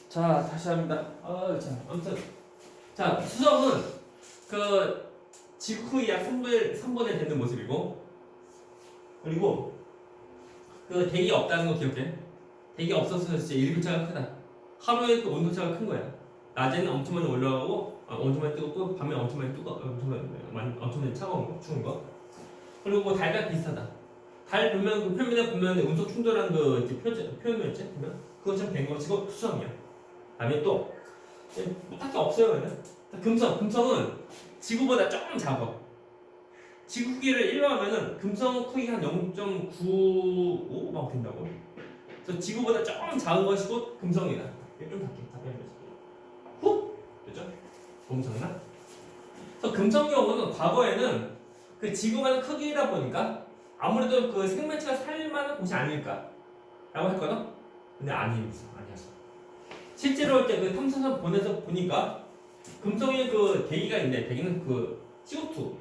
자, 다시 합니다. 아무튼 자, 수성은 그 지구의 약 3분의 되는 모습이고, 그리고 그 대기 없다는 거 기억해. 대기 없어서 진짜 일교차가 크다. 하루에 그 온도차가 큰 거야. 낮에는 엄청 많이 올라가고, 엄청 많이 뜨겁고, 밤에 엄청 많이 엄청 많이 차가운 거, 추운 거. 그리고 뭐 달과 비슷하다. 달 보면 그 표면에 보면 운석 충돌한 그 이제 표면이었지? 보면 그것처럼 된 거 지금 수성이야. 다음에 또 딱히 없어요. 그냥 금성은 지구보다 조금 작아. 지구 크기를 1로 하면은 금성 크기 한 0.95 막 된다고. 그래서 지구보다 조금 작은 것이고 금성이다. 이게 좀 답변이 훅 됐죠? 금성이나. 그래서 금성 경우는 과거에는 그 지구만 크기다 보니까 아무래도 그 생명체가 살 만한 곳이 아닐까라고 했거든. 근데 아니었어. 실제로 이제 그 탐사선 보내서 보니까 금성에 그 대기가 있네. 대기는 그 CO2.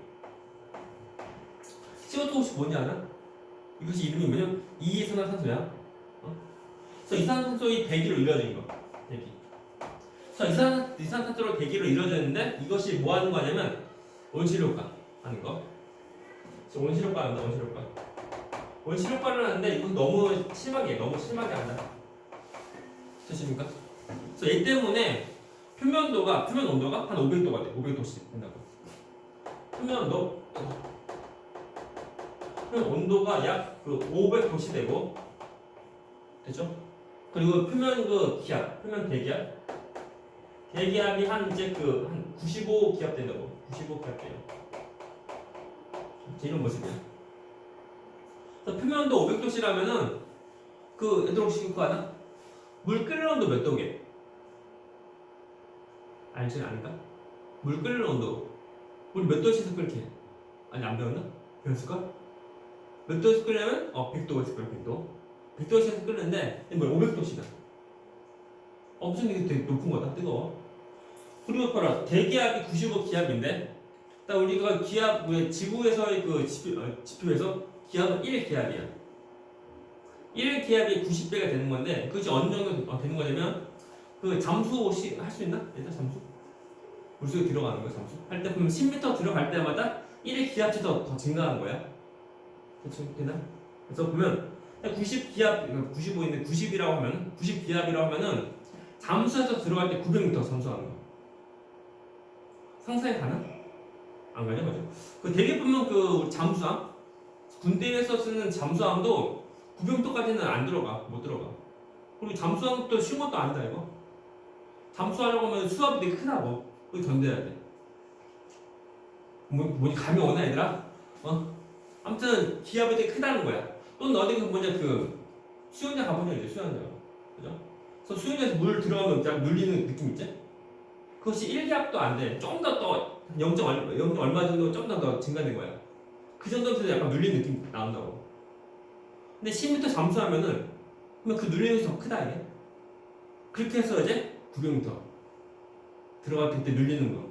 CO2 혹시 뭔지 알아? 이것이 이름이 뭐냐면 이산화탄소야. 그래서 이산화탄소의 대기로 이루어진 거. 대기. 그래서 이산화탄소로 대기로 이루어져 있는데 이것이 뭐 하는 거냐면 온실효과 하는 거. 그래서 온실효과 한다. 온실효과를 하는데 이거 너무 심하게 한다. 되십니까? 그래서 얘 때문에 표면 온도가 한 500도가 돼. 500도씩 된다고. 표면 온도가 약 그 500도씩 되고, 됐죠? 그리고 표면 그 기압, 표면 대기압이 한 95기압 된다고. 95기압 돼요. 이런 모습이야. 그래서 표면 온도 500도씨라면은 그 얘들 혹시 그거 아나? 물 끓는 온도 몇 도게? 알지 아닌가? 물 끓는 온도 우리 몇 도에서 끓게? 아니 안 배웠나? 배웠을까? 몇 도에서 끓냐면 100도에서 끓여. 100도에서 끓는데 뭐 500도씨다. 엄청 되게 높은 거다. 뜨거워. 그리고 봐라 대기압이 95기압인데 딱 우리가 기압 지구에서의 그 지표에서 기압은 1기압이야. 1기압이 90배가 되는 건데 그것이 어느 정도 되는 거냐면 그 잠수 할 수 있나? 일단 잠수? 물속에 들어가는 거야 잠수? 할 때 보면 10m 들어갈 때마다 1의 기압치 더 증가하는 거야. 그렇죠? 되나? 그래서 보면 90기압, 95인데 90기압이라고 하면은 잠수해서 들어갈 때 900m 잠수하는 거. 상상이 가나? 안 가냐 맞아? 그 대개 보면 그 잠수함 군대에서 쓰는 잠수함도 900m까지는 안 들어가, 못 들어가. 그리고 잠수함도 쉬운 것도 아니다 이거. 잠수하려고 하면 수압이 되게 크다고. 그거 견뎌야 돼. 뭐니 감이 오나 얘들아? 아무튼 기압이 되게 크다는 거야. 또 너네 그 수영장 가본 적 있지? 수영장. 그죠? 그래서 수영장에서 물 들어가면 약 눌리는 느낌 있지? 그것이 1기압도 안 돼. 좀 더 0. 얼마 정도 좀 더 증가된 거야. 그 정도에서 약간 눌리는 느낌 나온다고. 근데 10m 잠수하면은 그러면 그 눌리는 게 더 크다 이게. 그렇게 해서 이제 900m 들어갈 때 눌리는 거.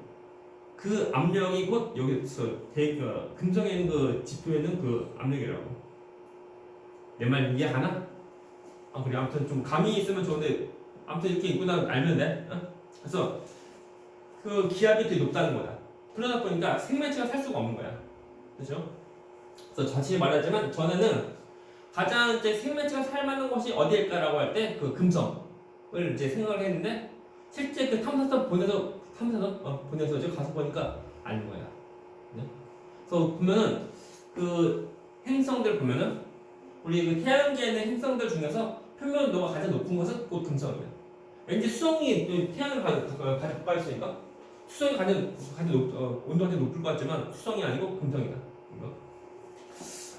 그 압력이 곧 여기서 금성에 있는 그 지표에 있는 그 압력이라고. 내 말 이해하나? 그래 아무튼 좀 감이 있으면 좋은데 아무튼 이렇게 있구나 알면 돼. 그래서 그 기압이 되게 높다는 거다. 그러다 보니까 생명체가 살 수가 없는 거야. 그렇죠? 그래서 자세히 말하자면 전에는 가장 이제 생명체가 살 만한 곳이 어디일까라고 할 때 그 금성을 이제 생각을 했는데 실제 그 탐사선 보내서 이제 가서 보니까 아닌 거야. 네? 그래서 보면은 그 행성들 보면은 우리 그 태양계에 있는 행성들 중에서 표면 온도가 가장 높은 것은 곧 금성이야. 왠지 수성이 태양을 가장 가까이 있으니까 수성이 온도가 가장 높을 것 같지만 수성이 아니고 금성이다.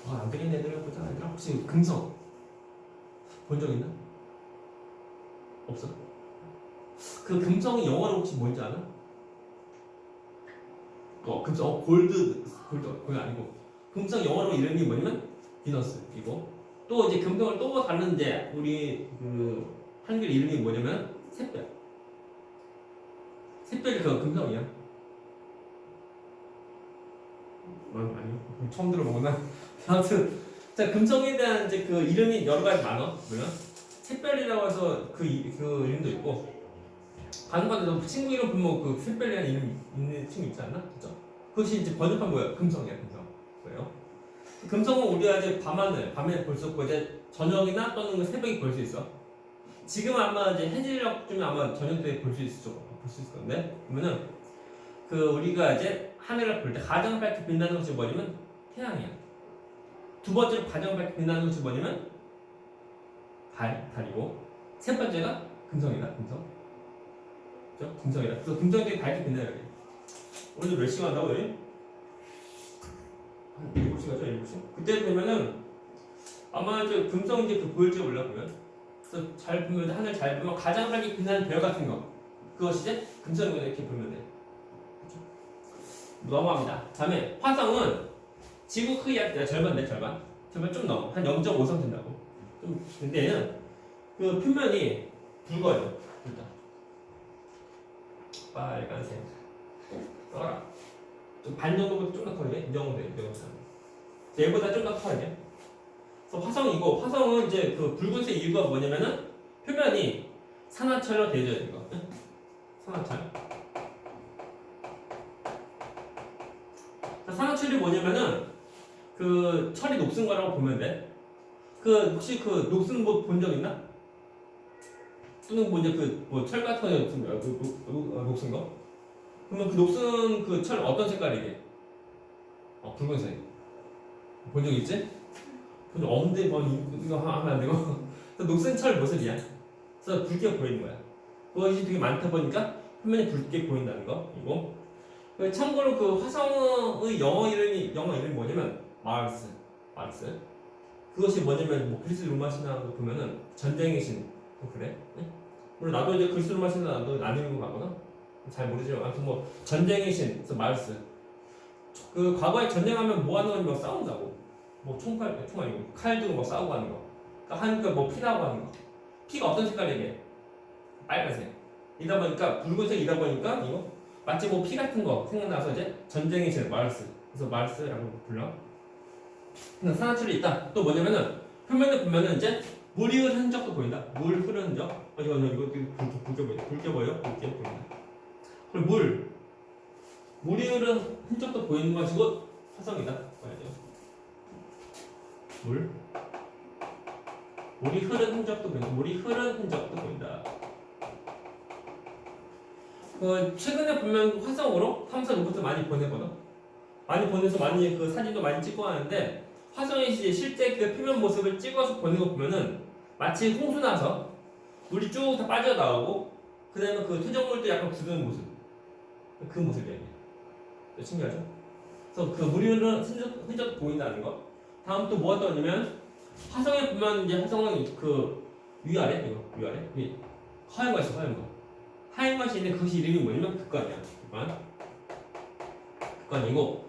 안 되겠네 애들 보자. 얘들아 혹시 금성 본 적 있나? 없어? 그 금성이 영어로 혹시 뭔지 알아? 금성 골드 아니고 금성 영어로 이름이 뭐냐면 비너스이고 또 이제 금성을 또 다른 이제 우리 그 한글 이름이 뭐냐면 샛별. 샛별이 그 금성이야. 아니요 처음 들어보구나. 아무튼 자 금성에 대한 이제 그 이름이 여러 가지 많아. 물론 샛별이라고 해서 그 이름도 있고. 간간에 너 친구 이름 보면 그 샛별이라는 이름 있는 친구 있지 않나? 그죠? 그것이 이제 번역한 뭐야? 금성이야, 금성. 그래요? 금성은 우리가 이제 밤에 볼 수 없고 이제 저녁이나 또는 그 새벽에 볼 수 있어. 지금 아마 이제 해질녘쯤에 아마 저녁 때 볼 수 있을 건데 그러면은 그 우리가 이제 하늘을 볼 때 가장 밝게 빛나는 것이 뭐냐면 태양이야. 두 번째로 가장 밝게 빛나는 것이 뭐냐면 달이고 세 번째가 금성이다. 금성. 그죠? 금성이다. 그래서 금성이 되게 밝게 빛나요. 여기. 오늘 몇 시간 한다고 여기? 한 7시간죠? 7시? 그때 되면은 아마 이제 금성 이제 그 보일지 몰라 보면. 그래서 잘 보면 하늘 잘 보면 가장 밝게 빛나는 별 같은 거. 그것이 이제 금성이다 이렇게 보면 돼. 그렇죠? 넘어갑니다. 다음에 화성은 지구 크기가 절반인데 절반 좀 넘어. 한 0.5성 된다고. 좀 근데 얘는 그 표면이 붉어요. 일단 빨간색. 써라. 좀 반 정도보다 좀 더 커야 돼. 이 정도 돼. 이 정도. 얘보다 좀 더 커야 돼. 그래서 화성이고 화성은 이제 그 붉은색 이유가 뭐냐면은 표면이 산화철로 되어져 있는 거. 산화철. 산화철이 뭐냐면은 그 철이 녹슨 거라고 보면 돼. 그 혹시 그 녹슨 뭐 본 적 있나? 또는 뭐 이제 그 뭐 철 같은 거 녹슨 거? 그러면 그 녹슨 그 철 어떤 색깔이게? 붉은색. 본 적 있지? 본 적 없는데 뭐 이거 하면 안 되고. 녹슨 철 모습이야. 그래서 붉게 보이는 거야. 그것이 되게 많다 보니까 표면이 붉게 보인다는 거. 이거. 참고로 그 화성의 영어 이름이 뭐냐면 마르스. 그것이 뭐냐면 뭐 그리스 로마 신화 보면은 전쟁의 신. 그래? 물론 나도 이제 그리스 로마 신화 나도 안 읽은 거 같거든. 잘 모르지만 아무튼 뭐 전쟁의 신, 그래서 마르스. 그 과거에 전쟁하면 뭐 하는 거니 뭐 싸운다고. 뭐 총 아니고 칼 들고 뭐 싸우고 하는 거. 그러니까 하니까 뭐 피나고 하는 거. 피가 어떤 색깔이게? 빨간색. 이다 보니까 붉은색이다 보니까 이거 마치 뭐 피 같은 거 생각나서 이제 전쟁의 신 마르스. 그래서 마르스라고 불러. 근데 산화철이 있다. 또 뭐냐면은 표면에 보면은 이제 물이 흐르는 흔적도 보인다. 물 흐르는 흔적. 이거 붉게 보여. 붉게 보인다. 그리고 물이 흐르는 흔적도 보이는 것이고 화성이다. 봐야죠. 물이 흐르는 흔적도 보인다. 물이 흐르는 흔적도 보인다. 그 최근에 보면 화성으로 탐사 로봇을 많이 보내거든. 많이 보내서 많이 그 사진도 많이 찍고 하는데 화성의 실제 그 표면 모습을 찍어서 보는 거 보면은 마치 홍수 나서 물이 쭉 다 빠져나오고 그다음에 그 퇴적물도 약간 굳은 모습. 그 모습이에요. 신기하죠? 그래서 그 물이 흐르는 흔적 보인다는 거. 다음 또 뭐가 떠오르냐면 화성에 보면 이제 화성은 그 위아래 하얀 거 있어. 하얀 것이 있는데 그것이 이름이 뭐냐면 극간이야. 극간이고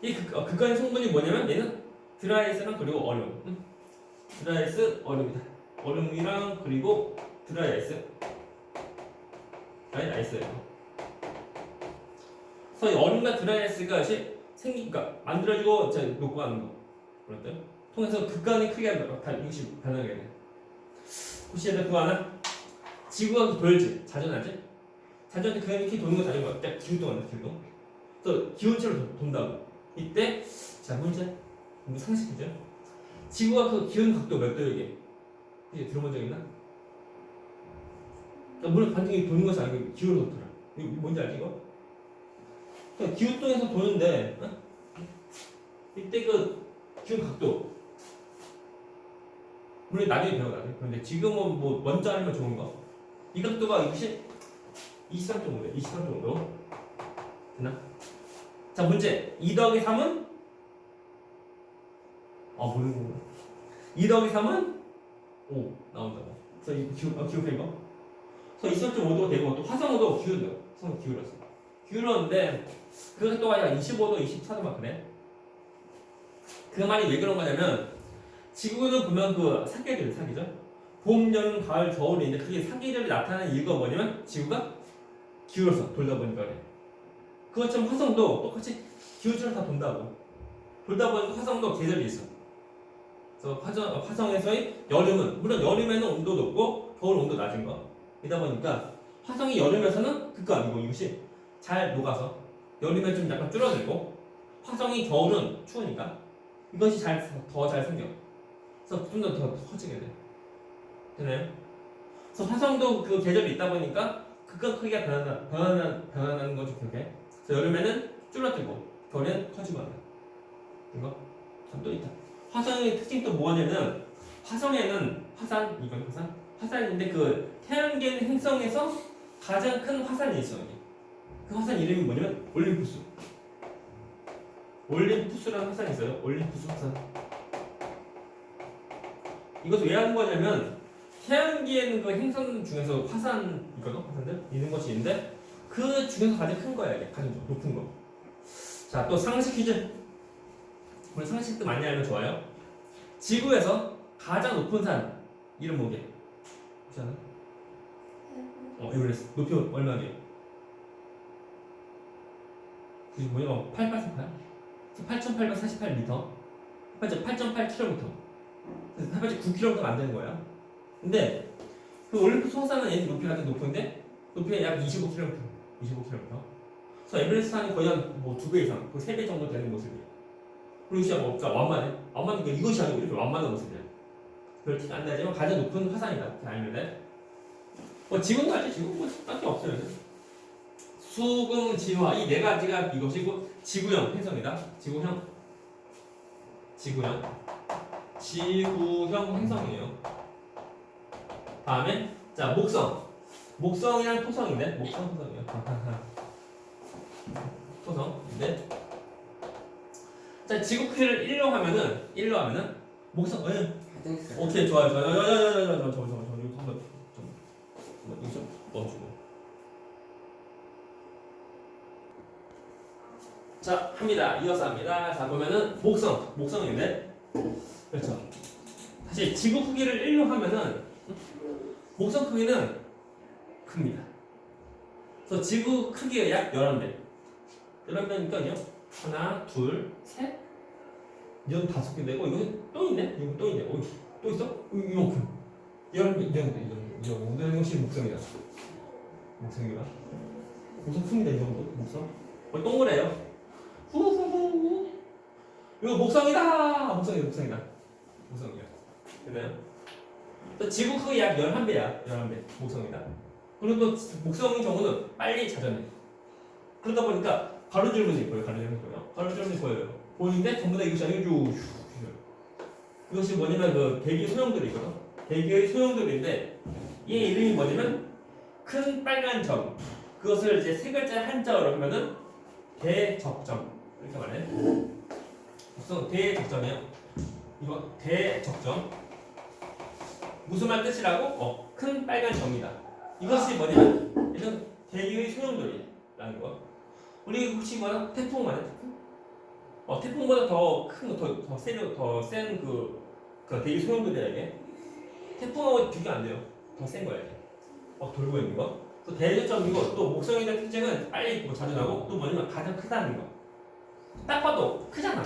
이 극간의 성분이 뭐냐면 얘는 드라이아이스랑 그리고 얼음. 드라이아이스, 얼음이다. 얼음이랑 그리고 드라이아이스예요. 그래서 이 얼음과 드라이아이스가 생기니까 만들어지고 녹고 가는 거. 그런데 통해서 극간의 크기가 이것이 변하게 돼. 혹시 얘들 그거 아나? 지구가 돌지, 자전하지? 자전할 때 그냥 이렇게 도는 거 자전거 딱 기운동한다, 기운동. 또 기운체로 돈다고. 이때 자 문제 상식이죠. 지구가 그 기운 각도 몇 도이게? 이제 들어본 적 있나? 그러니까 물론 반대로 도는 것이 아니고 기울어서 돌아. 이거 뭔지 알지 이거? 그러니까 기운동에서 도는데 이때 그 기운 각도 물론 나중에 배워야 돼. 그런데 지금은 뭐 먼저 알면 좋은 거. 이 각도가 이것이 23 정도래. 23 정도. 됐나? 자 문제 2 더하기 3은? 모르는구나. 2 더하기 3은? 5 나온다고. 그래서 이거 기억해 이거? 그래서 23.5도가 되고 또 화성도 기울여. 화성도 기울였어. 기울었는데 그 각도가 약 25도, 24도 막 그래. 그 말이 왜 그런 거냐면 지구는 보면 그 사계절. 봄, 여름, 가을, 겨울이 있는데 그게 사계절이 나타나는 이유가 뭐냐면 지구가 기울어서 돌다 보니까 그래. 그것처럼 화성도 똑같이 기울처럼 다 돈다고. 돌다 보니까 화성도 계절이 있어. 그래서 화성에서의 여름은 물론 여름에는 온도 높고 겨울 온도 낮은 거. 이다 보니까 화성이 여름에서는 그거 아니고 이것이 잘 녹아서 여름에 좀 약간 줄어들고 화성이 겨울은 추우니까 이것이 더 잘 생겨. 그래서 좀 더 커지게 돼. 되나요? 그래서 화성도 그 계절이 있다 보니까 극과 크기가 변하는 거죠, 그게. 그래서 여름에는 줄어들고 겨울에는 커지고 한다. 이거 참 또 있다. 화성의 특징 또 뭐냐면 화성에는 이건 화산인데 그 태양계 행성에서 가장 큰 화산이 있어. 여기. 그 화산 이름이 뭐냐면 올림푸스. 올림푸스라는 화산이 있어요. 올림푸스 화산. 이것을 왜 하는 거냐면 태양계에는 그 행성 중에서 화산들 있는 것이 있는데 그 중에서 가장 큰 거야. 이게 가장 높은 거. 자, 또 상식 퀴즈. 오늘 상식도 많이 알면 좋아요. 지구에서 가장 높은 산 이름 뭐게? 혹시 아나? 에베레스트. 높이 얼마게? 그게 뭐냐? 888? 8,848m. 8.8km. 그래서 8.9km 안 되는 거야. 근데 그 올림푸스 화산은 얘 높이가 되게 높은데 높이가 약 25km. 25km. 그래서 에베레스트 산이 거의 한 뭐 2배 이상, 거의 3배 정도 되는 모습이에요. 그리고 진짜 뭐 완만해. 완만한 게 이것이 아니고 이렇게 완만한 모습이야. 별 티가 안 나지만 가장 높은 화산이다. 이렇게 알면 돼. 지금도 알지? 지금 뭐 딱히 없어요. 이제. 수금, 지화 이 네 가지가 이것이고 지구형 행성이다. 지구형 행성이에요. 다음에 자 목성이랑 토성인데 토성이에요. 토성인데 자 지구 크기를 1로 하면은 목성 오케이 좋아요. 이거 한번 좀 멈추고. 자, 합니다. 이어서 합니다. 자, 보면은 목성인데 그렇죠. 사실 지구 크기를 1로 하면은 목성 크기는 큽니다. 그래서 지구 크기가 약 11배. 11배니까요. 하나, 둘, 셋. 이건 5개 되고 이거 또 있네. 이거 또 있네. 또 있어? 이만큼. 11배, 이 정도. 이것이 목성이다. 목성이라. 목성 큽니다. 이 정도. 목성. 동그래요. 후후후. 이거 목성이다. 됐나요? 또 지구 크기 약 11배야. 11배. 목성이다. 그리고 또 목성의 경우는 빨리 자전해. 그러다 보니까 가로줄눈이 보여요. 가로줄눈이 보여요. 보이는데 전부 다 이것이 아니고 이것이 뭐냐면 그 대기 소용돌이거든. 대기의 소용돌이인데 얘 이름이 뭐냐면 큰 빨간 점. 그것을 이제 세 글자 한자어로 하면은 대적점 이렇게 말해. 그래서 대적점이에요. 이거 대적점. 무슨 말 뜻이라고? 큰 빨간 점이다. 이것이 뭐냐면 이건 대기의 소용돌이라는 거. 우리 혹시 뭐야? 태풍 말해? 태풍보다 더 큰, 더센 그 대기 소용돌이야 이게. 태풍하고 비교 안 돼요. 더 센 거야 이게. 돌고 있는 거. 또 대적점이고 또 목성에 대한 특징은 빨리 자주 나고 또 뭐냐면 가장 크다는 거. 딱 봐도 크잖아.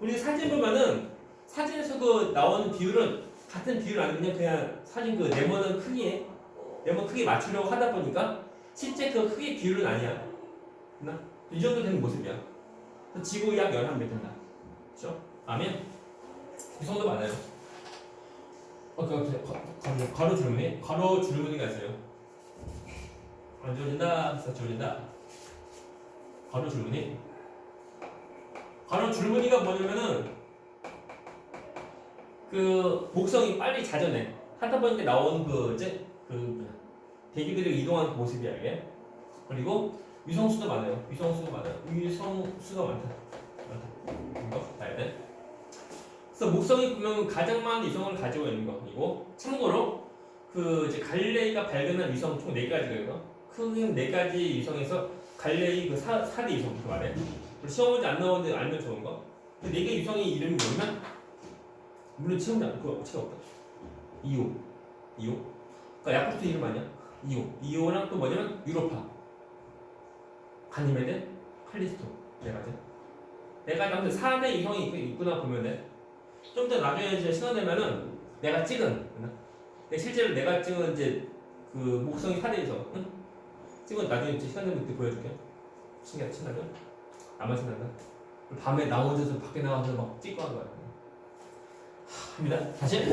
우리 사진 보면은 사진에서 그 나오는 비율은 같은 비율 아니면 그냥 사진 그 네모난 크기에 맞추려고 하다 보니까 실제 그 크기 비율은 아니야. 됐나? 이 정도 되는 모습이야. 지구 약 11배 된다. 그렇죠? 다음에 구성도 많아요. 가로 줄무늬가 있어요. 안 지워진다, 지워진다. 가로 줄무늬가 뭐냐면은 그 목성이 빨리 자전해. 하다 보니까 나오는 대기들이 이동하는 모습이야 이게. 그리고 위성수도 많아요. 위성수가 많다. 이거 봐야 돼. 그래서 목성이 보면 가장 많은 위성을 가지고 있는 거이고 참고로 그 이제 갈릴레이가 발견한 위성 총 4가지거든요. 큰 4가지 위성에서 갈릴레이 그 4대 위성 그 말해. 시험 문제 안 나오는데 알면 좋은 거. 그 4개 위성의 이름이 뭐냐면 물론 시험이 안 그거 책이 없다. 이오. 그러니까 야쿠르트 이름 아니야? 이오랑 또 뭐냐면 유로파, 가니메데, 칼리스토 4가지. 내가 아무튼 4대 위성이 있구나 보면 돼. 좀 더 나중에 이제 시간 되면은 내가 실제로 내가 찍은 이제 그 그 목성이 사대에서 응? 찍은 나중에 이제 시간 되면 그때 보여줄게. 신기하다 신나죠? 나만 신난다. 밤에 나 혼자서 밖에 나가서 막 찍고 한 거야. 합니다. 다시.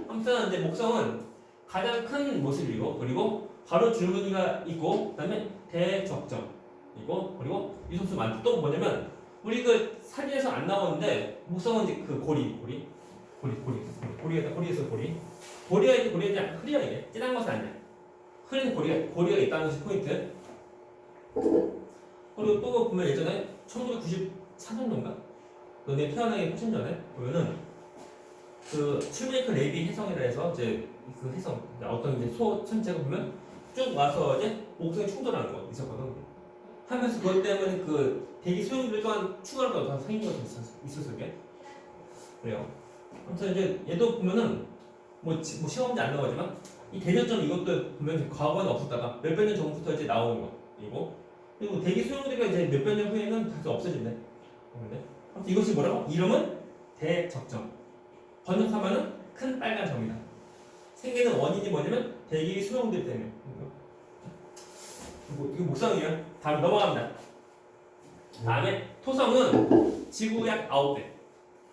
아무튼 이제 목성은 가장 큰 모습이고 그리고 바로 줄무늬가 있고 그다음에 대적점이고 그리고 유성수 많다. 또 뭐냐면 우리 그 사진에서 안 나오는데 목성은 이제 그 고리에서 고리가 이제 고리가 약간 흐려 이게 진한 것은 아니야. 흐린 고리가 있다는 것이 포인트. 그리고 또 보면 예전에 1994년도인가 너네 태어나기 훨씬 전에 보면은 그 출메이크 레이비 해성이라 해서 이제 그 해성 어떤 이제 소 천체가 보면 쭉 와서 이제 목성에 충돌하는 거 있었거든. 하면서 그것 때문에 그 대기 소용돌이 또한 추가로 더 생긴 것도 있었어 이게. 그래요. 아무튼 이제 얘도 보면은 뭐 시험문제 안 나오지만 이 대전점 이것도 보면 과거에는 없었다가 몇백 년 전부터 이제 나오는 거 이거. 그리고 대기 소용돌이가 이제 몇백 년 후에는 다시 없어진대. 아무튼 이것이 뭐라고? 이름은 대적점. 번역하면은 큰 빨간 점이다. 생기는 원인이 뭐냐면 대기 소용돌이 때문에. 이거 목성이에요. 다음 넘어갑니다. 다음에 토성은 지구 약 9배.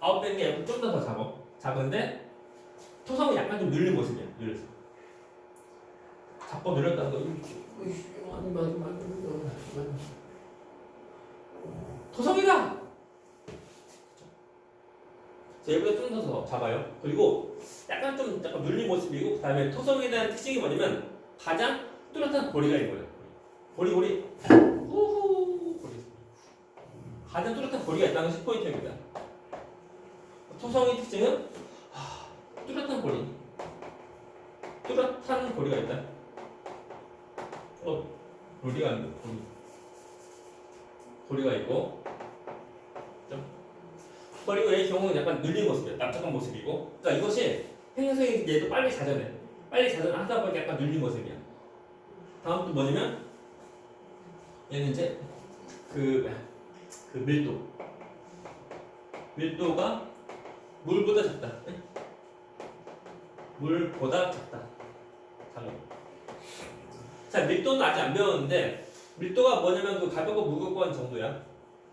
9배는 좀 더 작은데 토성은 약간 좀 늘린 모습이야. 늘렸어. 자꾸 늘렸다는 거. 토성이다. 얘보다 좀 더 작아요. 그리고 약간 눌린 모습이고 그다음에 토성에 대한 특징이 뭐냐면 가장 뚜렷한 고리가 있고요. 고리. 후후 고리. 가장 뚜렷한 고리가 있다는 것이 포인트입니다. 토성의 특징은 뚜렷한 고리. 뚜렷한 고리가 있다. 고리가 있는 고리가 있고. 그리고 얘의 경우는 약간 늘린 모습이에요. 납작한 모습이고. 그러니까 이것이 행성이 얘도 빨리 자전해. 하다 보니까 약간 늘린 모습이야. 다음 또 뭐냐면 얘는 이제 그 밀도가 물보다 작다. 네? 물보다 작다. 자, 밀도는 아직 안 배웠는데 밀도가 뭐냐면 그 가볍고 무겁고 정도야.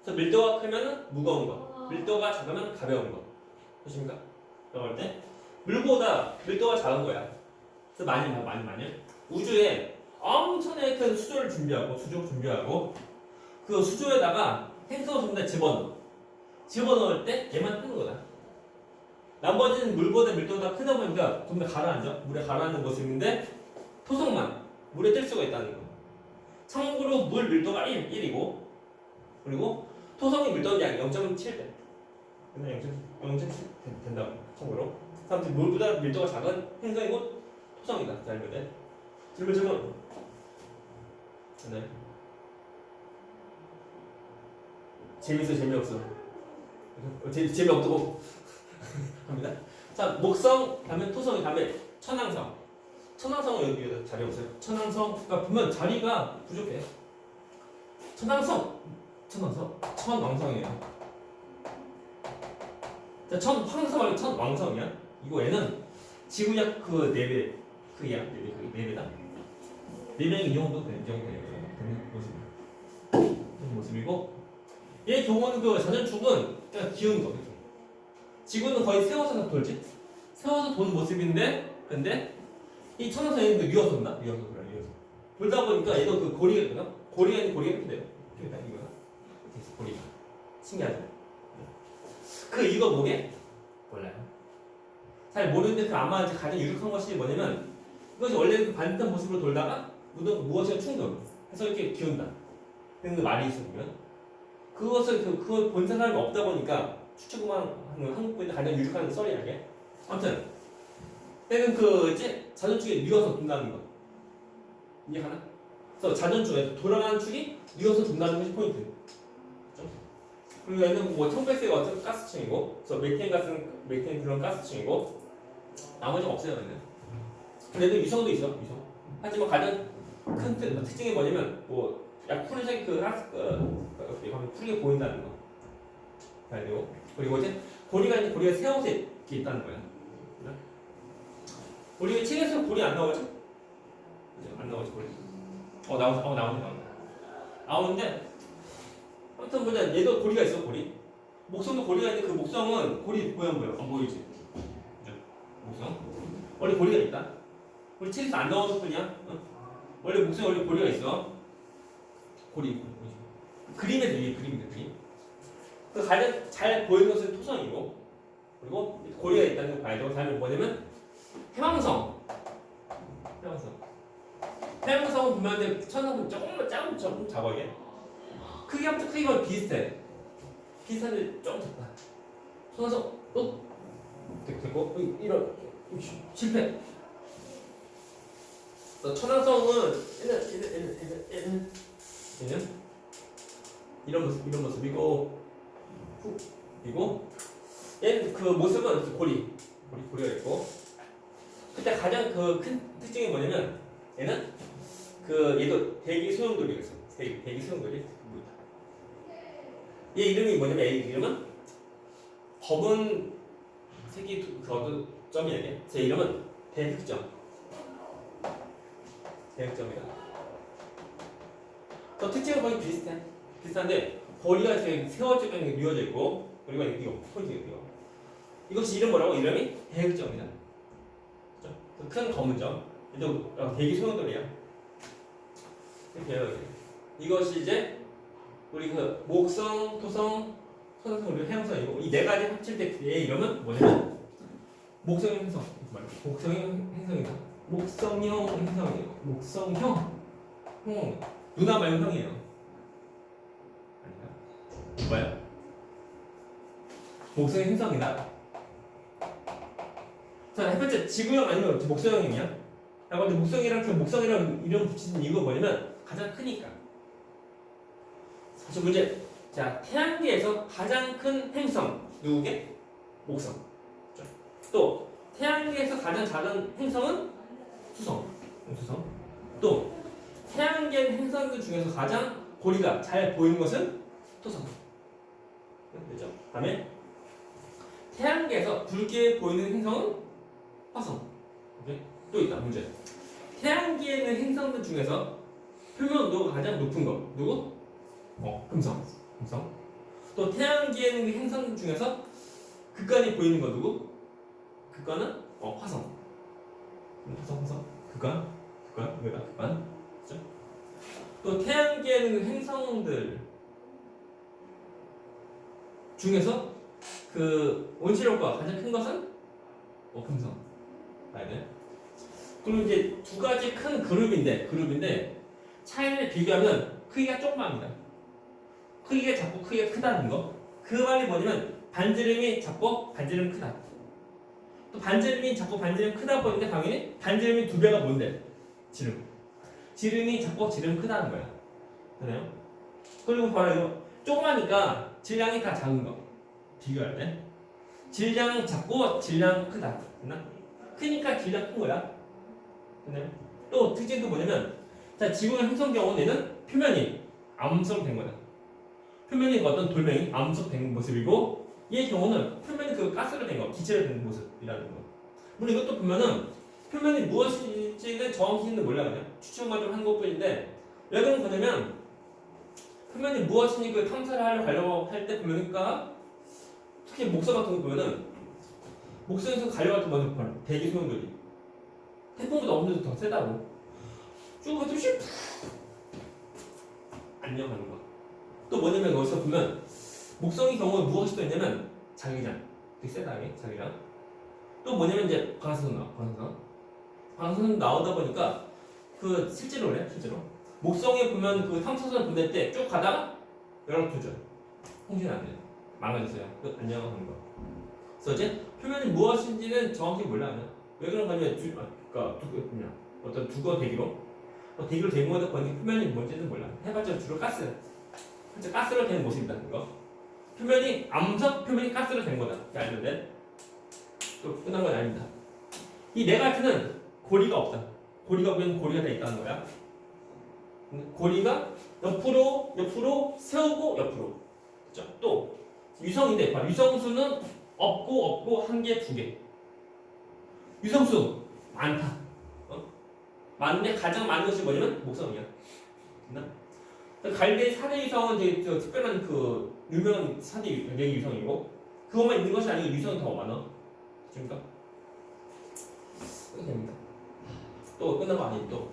그래서 밀도가 크면은 무거운 거. 밀도가 작으면 가벼운 거. 보십니까? 그럴 때 물보다 밀도가 작은 거야. 그래서 많이 우주에 엄청나게 큰 수조를 준비하고 그 수조에다가 행성을 전부 다 집어넣을 때 얘만 뜨는 거다. 나머지는 물보다 밀도가 크다 보니까 전부 다 가라앉아. 물에 가라앉는 모습인데 토성만 물에 뜰 수가 있다는 거. 참고로 물 밀도가 1이고 그리고 토성의 밀도는 약 0.7배. 그냥 0.7 된다고. 참고로. 아무튼 물보다 밀도가 작은 행성이고 토성이다. 자, 이거네. 질문. 네. 재밌어, 재미없어. 재미없다고 합니다. 자, 목성, 다음에 토성이, 다음에 천왕성. 천왕성은 여기 자리 없어요. 천왕성, 그러니까 보면 자리가 부족해. 천왕성이에요. 자, 천황성 말고 천왕성이야. 이거 얘는 지구약 그 4배 크기야. 4배다. 4배는 이 정도 되는 모습이고 얘 경우는 그 자전축은 그냥 기운 거. 지구는 거의 세워서 돌지. 세워서 도는 모습인데 근데 이 천왕성이 미워서 돈다. 미워서 돌다 보니까 얘도 그 고리가 있거든. 고리가 이렇게 돼요. 이거야. 고리가 신기하죠. 이거 뭐게? 몰라요. 잘 모르는데 그 아마 가장 유력한 것이 뭐냐면 이것이 원래 그 반듯한 모습으로 돌다가 무엇이가 충돌 해서 이렇게 기운다. 그런 그 말이 있으면 그것을 그걸 본 사람이 없다 보니까 추측만 하는 한국인의 가장 유력한 썰이야 이게. 아무튼 얘는 자전축에 미워서 둔다는 거 이해하나? 그래서 자전축에 돌아가는 축이 미워서 둔다는 것이 포인트. 그리고 얘는 뭐 청백색 어떤 가스층이고, 그래서 메테인 그런 가스층이고, 나머지는 없어요 얘는. 근데 유성도 있어, 유성. 하지만 가장 큰 특징이 뭐냐면 약 푸른색 푸르게 보인다는 거. 그리고 이제 고리가 세워서 이렇게 있다는 거야. 우리 책에서 고리 안 나오죠? 안 나오지 고리. 나오는데 아무튼 뭐냐 얘도 고리가 있어 고리. 목성도 고리가 있는데 그 목성은 고리 보여 안 보여? 안 보이지. 그죠? 목성. 원래 고리가 있다. 우리 책에서 안 나오는 뿐이야. 어? 원래 목성에 원래 고리가 있어. 고리. 그림에서 이게 그림이다 그림. 그 가장 잘 보이는 것은 토성이고 그리고 고리가 있다는 걸 봐야 되고 다음에 뭐냐면 해왕성. 해왕성은 보면 천성은 조금만 조금 작아 이게. 크기가 비슷해. 비슷한데 조금 작다. 천성 됐고 이런 실패. 천왕성은 얘는 이런 모습이고 그리고 얘는 그 모습은 고리가 있고 그때 가장 그 큰 특징이 뭐냐면 얘는 얘도 대기 소용돌이가 있어. 대기 소용돌이. 얘 이름이 뭐냐면 얘 이름은 검은 색이 그 점이야 이게. 제 이름은 대흑점이다. 특징은 거의 비슷한데 고리가 지금 세워져 있는 게 미워져 있고 그리고 이거 포인트가 이것이 이름 뭐라고? 이름이 대흑점이다. 큰 검은 점. 얘도 대기 소용돌이야. 이렇게 이것이 이제 우리 그 목성, 토성, 소성성, 그리고 해왕성이고 이 네 가지 합칠 때 얘의 이름은 뭐냐면 목성형 행성. 목성형 행성이다. 목성형 행성이에요. 목성형. 누나 말고 형이에요. 아닌가? 뭐야? 목성형 행성이다. 자, 첫 번째 지구형 아니면 목성형이냐? 근데 목성이랑 이름 붙이는 이유가 뭐냐면 가장 크니까. 사실 문제. 자, 태양계에서 가장 큰 행성 누구게? 목성. 또 태양계에서 가장 작은 행성은 수성. 또 태양계 행성들 중에서 가장 고리가 잘 보이는 것은 토성. 그렇죠? 다음에 태양계에서 붉게 보이는 행성은 화성. 오케이? 또 있다 문제. 태양계에 있는 행성들 중에서 표면 온도가 가장 높은 거 누구? 금성. 또 태양계에 있는 행성 중에서 극간이 보이는 거 누구? 극간은 화성. 극간. 그죠? 또 태양계에 있는 행성들 중에서 그 온실효과가 가장 큰 것은 금성. 봐야 돼. 그리고 이제 두 가지 큰 그룹인데 차이를 비교하면 크기가 조그맣니다. 크기가 작고 크기가 크다는 거. 그 말이 뭐냐면 반지름이 작고 반지름 크다. 또 반지름이 작고 반지름 크다 보니까 당연히 반지름이 두 배가 뭔데? 지름이 작고 지름 크다는 거야. 그래요? 그리고 봐라 이거 조그마니까 질량이 다 작은 거. 비교할 때 질량 작고 질량 크다. 됐나? 크니까 질량 큰 거야. 그래요? 또 특징도 뭐냐면 자 지구의 행성 경우는 얘는 표면이 암석된 거다. 표면이 어떤 돌멩이 암석된 모습이고 얘의 경우는 표면이 그 가스로 된 거, 기체로 된 모습이라는 거. 물론 이것도 보면은 표면이 무엇인지는 정확히는 몰라 그냥 추측만 좀 한 것뿐인데 왜 그런 거냐면 표면이 무엇인지 그 탐사를 가려고 할 때 보면은 특히 목성 같은 거 보면은 목성에서 가려고 할 때 먼저 봐요. 대기 소용돌이 태풍보다 엄청 더 세다고 쭉 가도 슉 안녕하는 거. 또 뭐냐면 여기서 보면 목성의 경우에 무엇이 또 있냐면 자기장 되게 세다 이게 자기장. 또 뭐냐면 이제 방사선 나오다 보니까 그 실제로 목성에 보면 그 탐사선 보낼 때 쭉 가다가 연락 두죠. 통신 안 돼요. 망가졌어요. 안녕하는 거. 그래서 이제 표면이 무엇인지는 정확히 몰라. 왜 그런 거냐면 어떤 두거 대기로 대기로 된 거다 보니까 표면이 뭔지는 몰라. 해봤자 주로 가스로 된 모습이라는 거. 표면이 암석 표면이 가스로 된 거다. 알면 돼. 또 끝난 건 아닙니다. 이 네 가지는 고리가 없다. 고리가 없으면 고리가 다 있다는 거야. 고리가 옆으로 세우고 옆으로. 그렇죠? 또 유성인데 유성수는 없고 한 개, 두 개. 유성수 많다. 맞는데 가장 많은 것이 뭐냐면 목성이야. 됐나? 갈대 4대 유성은 되게 특별한 그 유명한 4대 4개 유성이고 그것만 있는 것이 아니고 유성이 더 많아. 그러니까 이렇게 됩니다. 또 끝난 거 아니에요. 또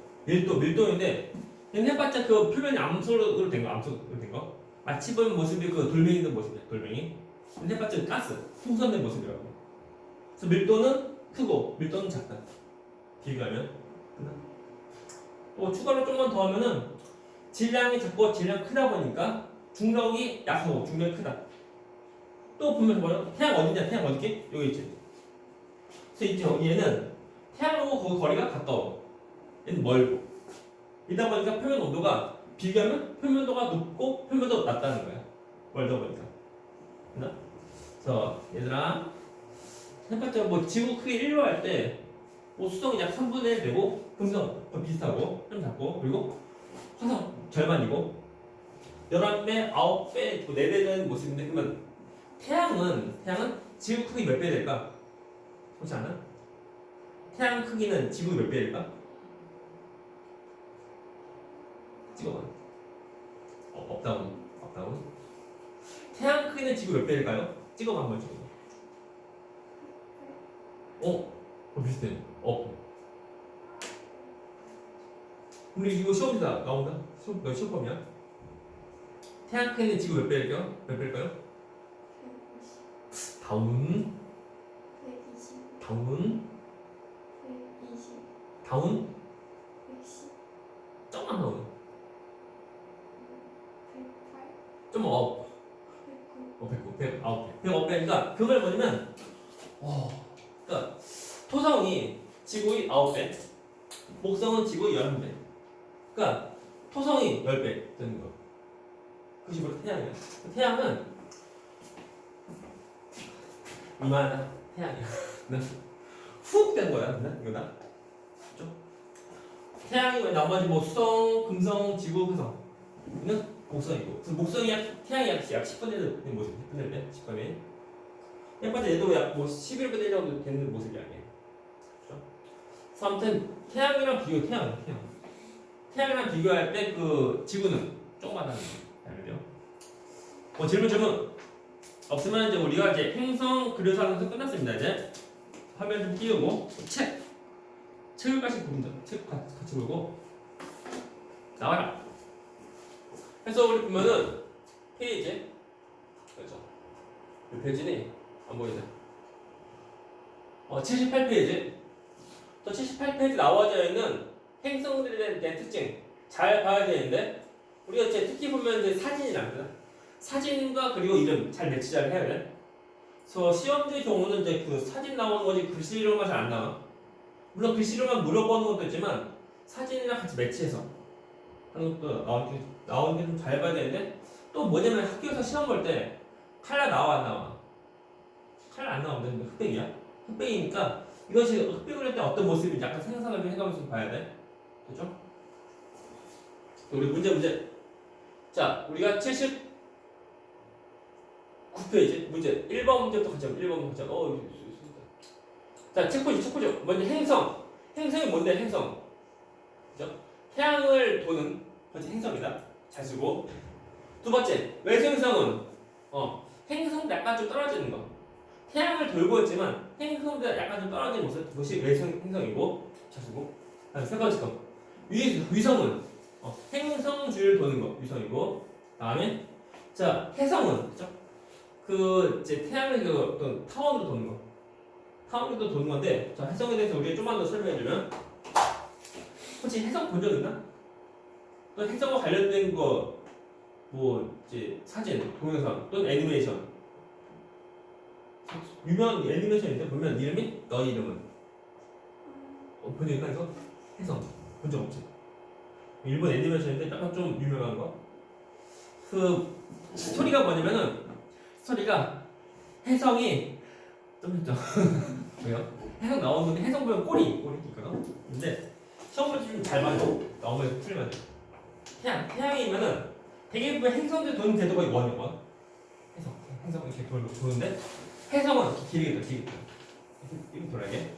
밀도인데 해봤자 그 표면이 암석으로 된 거, 암석으로 된 거. 마치 보는 모습이 그 돌멩이 된 모습이야. 돌멩이. 근데 해봤자 가스, 풍선된 모습이라고. 그래서 밀도는 크고 밀도는 작다. 비교하면. 또 추가로 조금만 더 하면은 질량이 작고 질량 크다 보니까 중력이 약하고 중력이 크다. 또 보면 뭐냐? 태양 어디냐? 태양 어디게? 여기 있지. 그래서 있죠. 얘는 태양하고 거기 거리가 가까워. 얘는 멀고. 이다 보니까 표면 온도가 비교하면 표면도가 높고 표면도 낮다는 거야. 멀다 보니까. 됐나? 그래서 얘들아, 해봤자 뭐 지구 크기 1로 할 때 뭐 수성이 약 3분의 1 되고 금성 비슷하고 좀 작고 그리고 화성 절반이고 11배, 9배, 4배 되는 모습인데 그러면 태양은 지구 크기 몇 배 될까? 그렇지 않아? 태양 크기는 지구 몇 배 될까? 찍어봐. 업다운. 태양 크기는 지구 몇 배일까요? 찍어봐 한번 찍어봐. 비슷해. 우리 이거 시험지다 나온다. 시험범이야. 태양 크기는 지구 몇 배일까요? 다운. 120. 다운. 120. 다운. 110. 조금만 나오네. 108. 좀 업. 109. 109배니까 그걸 뭐냐면 그러니까 토성이 지구의 9배, 목성은 지구의 11배. 그러니까 토성이 10배 되는 거. 그것이 바로 태양이야. 태양은 이만한 태양이야. 훅 된 거야. 이거다. 그렇죠? 태양이 왜 나머지 뭐 수성, 금성, 지구, 화성은 목성이고. 그래서 목성이 태양이 약 10분의 1 된 모습. 10분의 1, 10분의 1. 예컨대 얘도 약 뭐 11분의 1 정도 되는 모습이 아니에요. 그렇죠? 그래서 아무튼 태양이랑 태양이랑 비교할 때 그 지구는 조그마다는 거예요. 질문 없으면 이제 우리가 이제 행성 그려서 하는 거 끝났습니다. 이제 화면 좀 띄우고 책을 같이 보자. 책 같이 보고 나와라. 그래서 우리 보면은 페이지 그렇죠. 이 페이지니 안 보이죠? 78페이지. 또 78페이지 나와져 있는 행성들에 대한 특징 잘 봐야 되는데 우리가 이제 특히 보면 이제 사진이랍니다. 사진과 그리고 이름 잘 매치자를 해야 돼. 그래서 시험지 경우는 이제 그 사진 나오는 거지 글씨로만 잘 안 나와. 물론 글씨로만 물어보는 것도 있지만 사진이랑 같이 매치해서 하는 것도 나오는 게 좀 잘 봐야 되는데 또 뭐냐면 학교에서 시험 볼 때 칼라 나와 안 나와? 칼라 안 나오면 흑백이야. 흑백이니까 이것이 흑백을 할 때 어떤 모습인지 약간 생각을 좀 해가면서 봐야 돼. 그죠? 우리 문제. 자, 우리가 79페이지 문제 1번 문제부터 같이 하면 1번 문제. 자, 책 보죠. 먼저 행성이 뭔데? 행성. 그죠? 태양을 도는 번째 행성이다. 잘 쓰고. 두 번째 외생성은 행성보다 약간 좀 떨어지는 거. 태양을 돌고 있지만 행성보다 약간 좀 떨어지는 모습. 그것이 행성이고. 잘 쓰고. 세 번째 거 위성은 행성 주위를 도는 거 위성이고. 다음에 자 해성은 그죠? 그 이제 태양을 어떤 타원으로 도는 거. 타원으로 도는 건데 자 해성에 대해서 우리가 좀만 더 설명해주면 혹시 해성 본 적 있나? 또 해성과 관련된 거 뭐 이제 사진, 동영상 또는 애니메이션 유명한 애니메이션인데 보면 이름이 너 이름은 본 적 있나 이거? 해성 본 적 없지? 일본 애니메이션인데 약간 좀 유명한 거. 그 스토리가 뭐냐면은 해성이 좀 있죠. 왜요? 해성 나오는데 해성 보면 꼬리 있거든. 근데 시험 볼 때 좀 잘 맞아. 나오면 틀리면 돼. 태양이면은 되게 행성들 도는 궤도가 원이야. 행성 이렇게 도는데 해성은 길게 돌아 이게.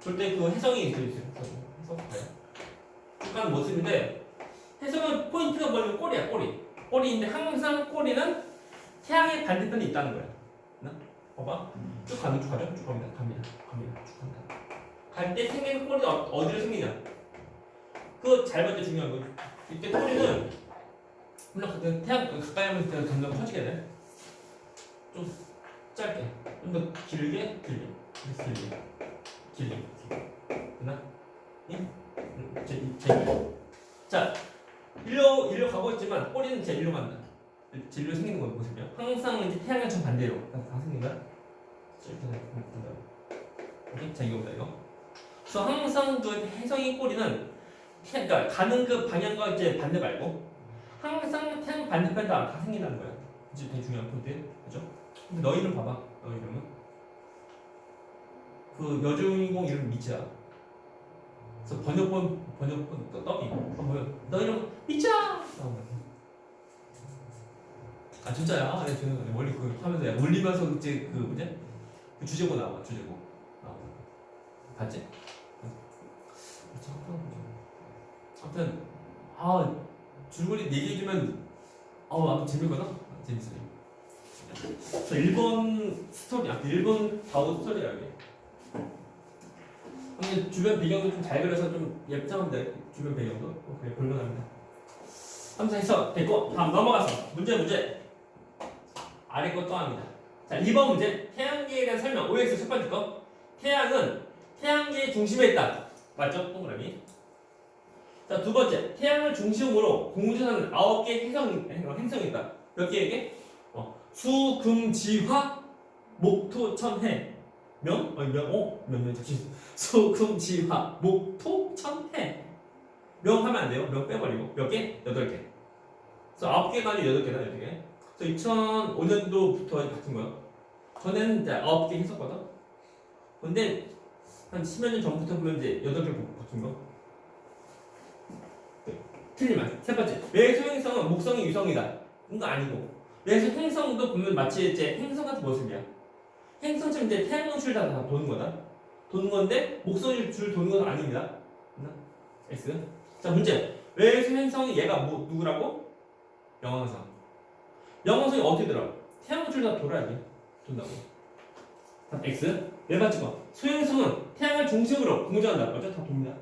돌 때 그 해성이 있어요. 해성 봐요. 가는 모습인데 해석은 포인트가 뭐냐면 꼬리야, 꼬리. 꼬리인데 항상 꼬리는 태양의 반대편에 있다는 거야. 나? 봐봐. 쭉 가면 쭉 가죠? 쭉 갑니다. 쭉 갑니다. 갈 때 생기는 꼬리가 어디로 생기냐? 그거 잘 봐도 중요한 거. 이때 꼬리는 물론 그 태양 가까이 하면 점점 커지게 돼. 좀 짧게, 좀 더 길게. 됐나? 예? 자, 일로 가고 있지만 꼬리는 제 일로 간다. 제 일로 생기는 거 모습이야. 항상 이제 태양과 정 반대로 다 생긴 거야. 이렇게 된다. 오케이? 자, 이거보다 이거. 그래서 항상 그 혜성이 꼬리는 그러니까 가는 그 방향과 이제 반대 말고 항상 태양 반대편 다 생긴다는 거야. 이제 되게 중요한 포인트, 그죠? 근데 너 이름 봐봐. 너 이름은 그 여주인공 이름 미치야. 그래서 번역본 또 더빙. 뭐야? 너 이름 미치야. 아 진짜야? 네, 저는 원래 그 하면서 울리면서 이제 그 뭐지? 그 주제곡 나와. 주제곡. 봤지? 아무튼 줄거리 얘기해주면 아무튼 재밌거든? 재밌어요. 저 일본 스토리, 일본 바오 스토리야 이게. 근데 주변 배경도 좀 잘 그려서 좀 예쁘장한데 주변 배경도 그래 볼만합니다. 아무튼 해서 됐고 다음 넘어가서 문제 아래 거 또 합니다. 자 2번 문제 태양계에 대한 설명 OX 첫 번째 거 태양은 태양계의 중심에 있다. 맞죠? 동그라미. 자, 두 번째. 태양을 중심으로 공전하는 9개의 행성이 있다. 몇 개에게? 수, 금, 지, 화, 목, 토, 천, 해. 명? 수, 금, 지, 화, 목, 토, 천, 해. 명 하면 안 돼요. 명 빼버리고. 몇 개? 8개. 그래서 9개가 아니고 8개다, 8개. 그래서 2005년도부터 바뀐 거예요. 전에는 이제 9개 했었거든. 근데 한 10여 년 전부터 보면 이제 8개 바뀐 거. 틀리면. 세 번째. 왜 소행성은 목성이 유성이다. 이거 아니고. 그래서 행성도 보면 마치 이제 행성 같은 모습이야. 행성처럼 이제 태양광 줄다 다 도는 거다. 도는 건데 목성이 줄 도는 건 아닙니다. X. 자 문제. 왜 소행성이 얘가 누구라고? 영왕성. 영왕성이 어떻게 들어? 태양광 줄다 돌아야지. 돈다고. X. 네 번째 거. 소행성은 태양을 중심으로 공전한다. 맞죠? 다 돕니다.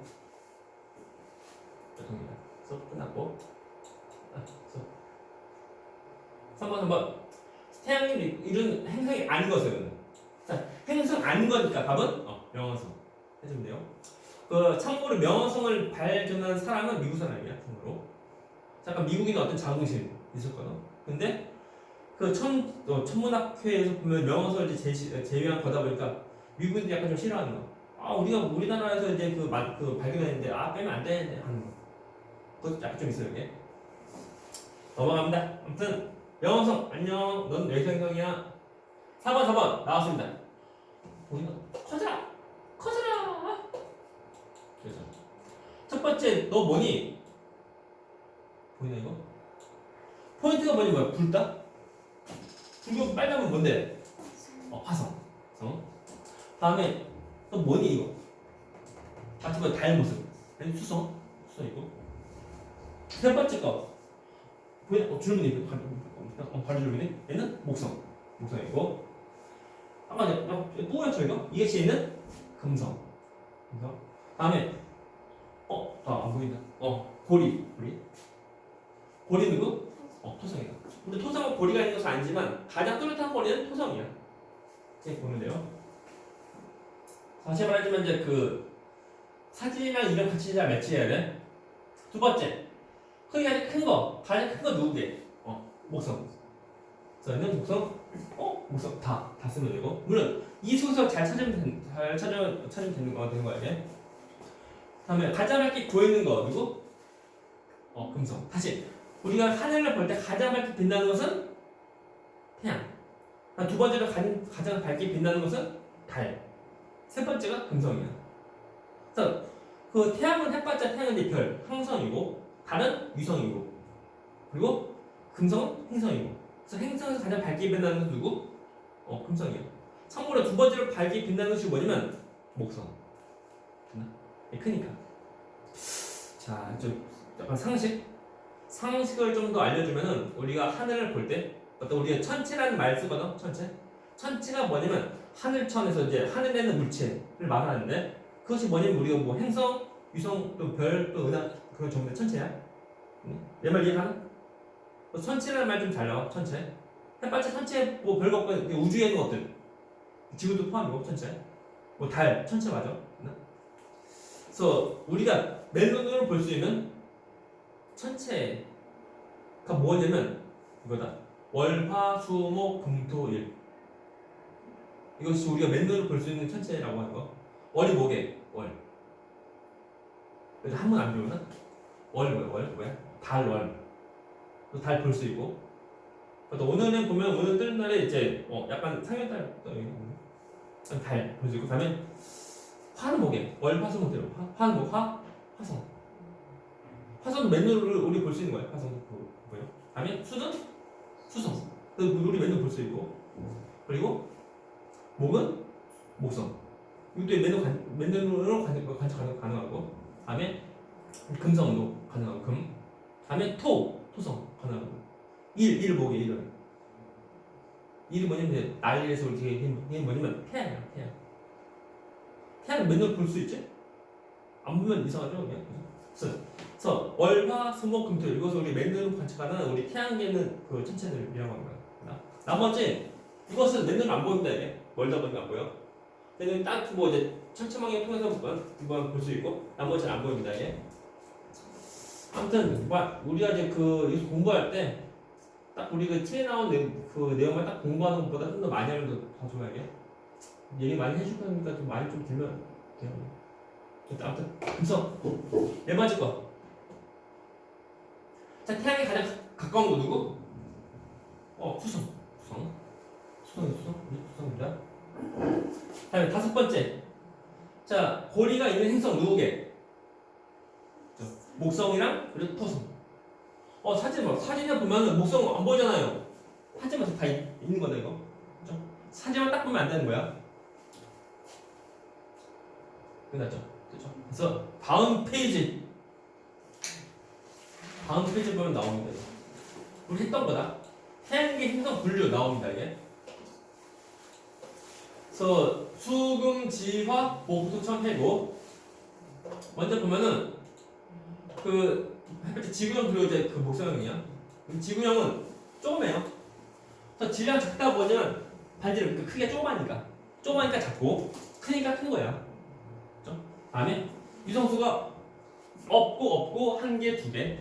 돕니다. 수업 끝났고. 3번. 태양이 이런 행성이 아닌 것은. 자, 행성 아닌 거니까 답은 명왕성. 해주면 돼요. 그 참고로 명왕성을 발견한 사람은 미국 사람이야. 참고로. 잠깐 미국인 어떤 자긍심 있었거든. 근데 그 천문학회에서 보면 명왕성을 이제 제외한 거다 보니까 미국인들이 약간 좀 싫어하는 거. 우리가 우리나라에서 이제 그 발견했는데 빼면 안 되는데 하는 거. 그것도 약간 좀 있어요 이게. 넘어갑니다. 아무튼 명왕성 안녕. 넌 외성성이야. 4번 나왔습니다. 보이나? 커져라. 그래서 첫 번째 너 뭐니? 보이나 이거? 포인트가 뭐야? 붉다? 붉고 빨간면 뭔데? 화성. 다음에 또 뭐니 이거? 마치 뭐 달 모습. 수성이고. 세 번째 거 보이나? 줄무늬 바로 줄무늬. 얘는 목성이고. 아까 뿌옇죠 이거? 이게 지혜는 금성. 다음에 안 보인다. 고리 누구? 토성이다. 근데 토성은 고리가 있는 것은 아니지만 가장 뚜렷한 고리는 토성이야. 이렇게 보면 돼요. 다시 말하지만 이제 그 사진이랑 이름 같이 잘 매치해야 돼. 두 번째, 크기가 아주 큰 거, 가장 큰 거 누구게? 목성. 자, 얘는 목성 다 쓰면 되고. 물론 이 순서 잘 찾으면 되는 거야 이게. 다음에 가장 밝게 보이는 거 누구? 금성. 다시 우리가 하늘을 볼 때 가장 밝게 빛나는 것은 태양. 두 번째로 가장 밝게 빛나는 것은 달. 세 번째가 금성이야. 그래서 그 태양은 해봤자 태양은 이제 별, 항성이고 달은 유성이고 그리고 금성은 행성이고. 그래서 행성에서 가장 밝게 빛나는 것은 누구? 금성이야. 참고로 두 번째로 밝게 빛나는 것이 뭐냐면 목성. 크니까. 자, 좀 약간 상식을 좀 더 알려주면은 우리가 하늘을 볼 때 어떤 우리가 천체라는 말 쓰거든. 천체가 뭐냐면 하늘천에서 이제 하늘에 있는 물체를 말하는데 그것이 뭐냐면 우리가 뭐 행성, 위성, 또 별, 또 은하 그런 전부 다 천체야. 내 말 이해가나? 천체라는 말 좀 잘 나와. 천체. 햇볕에 천체 뭐 별거 없고 우주에 있는 것들. 지구도 포함이고 천체. 뭐 달 천체 맞아. 그래서 우리가 맨눈으로 볼 수 있는 천체가 뭐냐면 이거다. 월, 화, 수, 목, 금, 토, 일. 이것이 우리가 맨눈으로 볼 수 있는 천체라고 하는 거. 월이 뭐게? 월. 그래서 한 번 안 배우나? 월 뭐야? 달 월. 또 달 볼 수 있고. 또 오늘은 보면 오늘 뜨는 날에 이제 약간 상현달 달 볼 수 있고. 그다음에 화는 뭐게? 월, 화, 수, 목, 대로. 화는 뭐? 화성. 화성은 맨눈으로 우리 볼 수 있는 거야. 화성 뭐예요? 그다음에 수는 수성. 우리 맨눈 볼 수 있고. 그리고 목은 목성. 이것도 맨눈으로 관측 가능하고. 다음에 금성도 가능하고 금. 다음에 토성 가능하고. 일 뭐게? 일이 뭐냐면 이제 날에서 이렇게 뭐냐면 태양이야. 태양은 맨눈 볼 수 있지? 안 보면 이상하죠, 그냥. 그래서 월화 수목 금토 이것을 우리 맨눈으로 관측하는 우리 태양계에 있는 그 천체들이라고 하는 거야. 나머지 이것은 맨눈으로 안 보인다 이게. 멀다 보니까 안 보여. 얘는 딱 뭐 이제 천체망에 통해서 한번 볼 수 있고 나머지는 안 보입니다 이게. 아무튼 우리가 이제 여기서 공부할 때 딱 우리 그 책에 나온 그 내용만 딱 공부하는 것보다 좀 더 많이 하면 더 좋아요 이게. 얘기 많이 해줄 거니까 좀 많이 좀 들면 돼요. 아무튼 금성 네 번째 거. 자, 태양에 가장 가까운 거 누구? 수성입니다. 다음에 다섯 번째. 자, 고리가 있는 행성 누구게? 목성이랑 그리고 토성. 사진에 보면은 목성 안 보이잖아요. 사진만 다 있는 거다 이거. 그죠? 사진만 딱 보면 안 되는 거야. 끝났죠? 그죠? 그래서 다음 페이지 보면 나옵니다. 이거. 우리 했던 거다. 태양계 행성 분류 나옵니다 이게. 그래서 수금, 지화, 목수, 천, 해고. 먼저 보면은 햇볕에 지구형 그리고 이제 그 목성형이야. 지구형은 조그매요. 그래서 질량 작다 보면 반지를 크기가 조그마니까 작고 크니까 큰 거야. 그렇죠? 다음에 유성수가 없고 한 개, 두 개.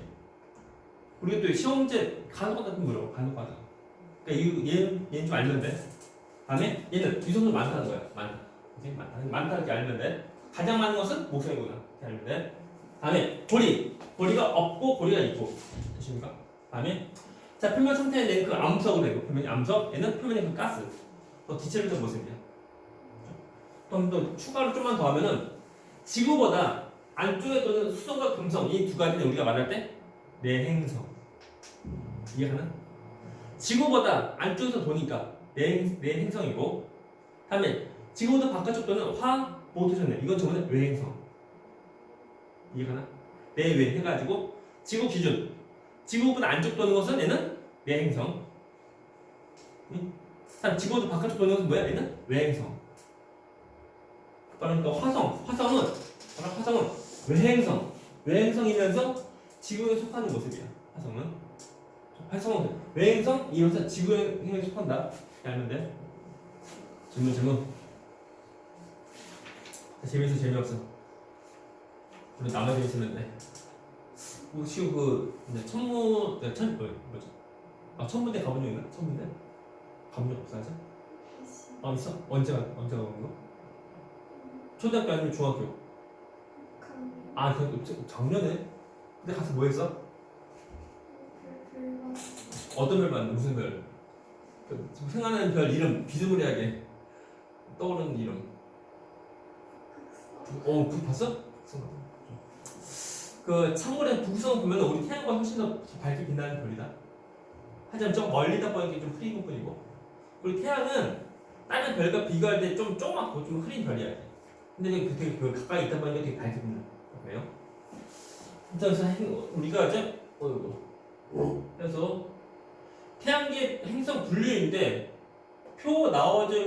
그리고 또 시험제 간혹가다 좀 어려워. 간혹가다. 그러니까 얘는 좀 알면 돼. 다음에 얘는 유성수 많다는 거야. 많다는 게 알면 돼. 가장 많은 것은 목성이구나. 이렇게 알면 돼. 다음에 고리가 없고 고리가 있고 되십니까? 다음에 자 표면 상태에 내는 그 암석으로 되고 표면이 암석 얘는 표면에 그 가스 또 디체르트 모습이야. 또 추가로 좀만 더 하면은 지구보다 안쪽에 도는 수성과 금성 이 두 가지는 우리가 말할 때 내행성 이해하나? 지구보다 안쪽에서 도니까 내행성이고 다음에 지구보다 바깥쪽 도는 화, 목, 토, 전 이건 전부 다 외행성 이해가나? 내외 해가지고 지구 기준 지구보다 안쪽 도는 것은 얘는 내행성. 다음 지구보다 바깥쪽 도는 것은 뭐야? 얘는 외행성. 그러니까 화성은 외행성이면서 지구에 속하는 모습이야. 화성은 외행성이면서 지구에 속한다. 이렇게 알면 돼. 질문. 재밌어 재미없어. 물론 나만 재밌었는데. 쉬운 천문대 가본 적 있나? 천문대? 가본 적 없어 아직? 있어? 언제 가본 거? 초등학교 아니면 중학교? 작년에? 근데 가서 뭐 했어? 어떤 별 봤는데? 무슨 별? 생각나는 별 이름 비스무리하게 떠오르는 이름. 그거 봤어? 참고로 북성 보면 우리 태양보다 훨씬 더 밝게 빛나는 별이다. 하지만 좀 멀리다 보니까 좀 흐린 것뿐이고. 그리고 태양은 다른 별과 비교할 때 좀 조그맣고 좀 흐린 별이야. 근데 되게 가까이 있다 보니까 되게 밝게 빛나. 그래요? 그래서 우리가 이제 그래서 태양계 행성 분류인데 표 나와져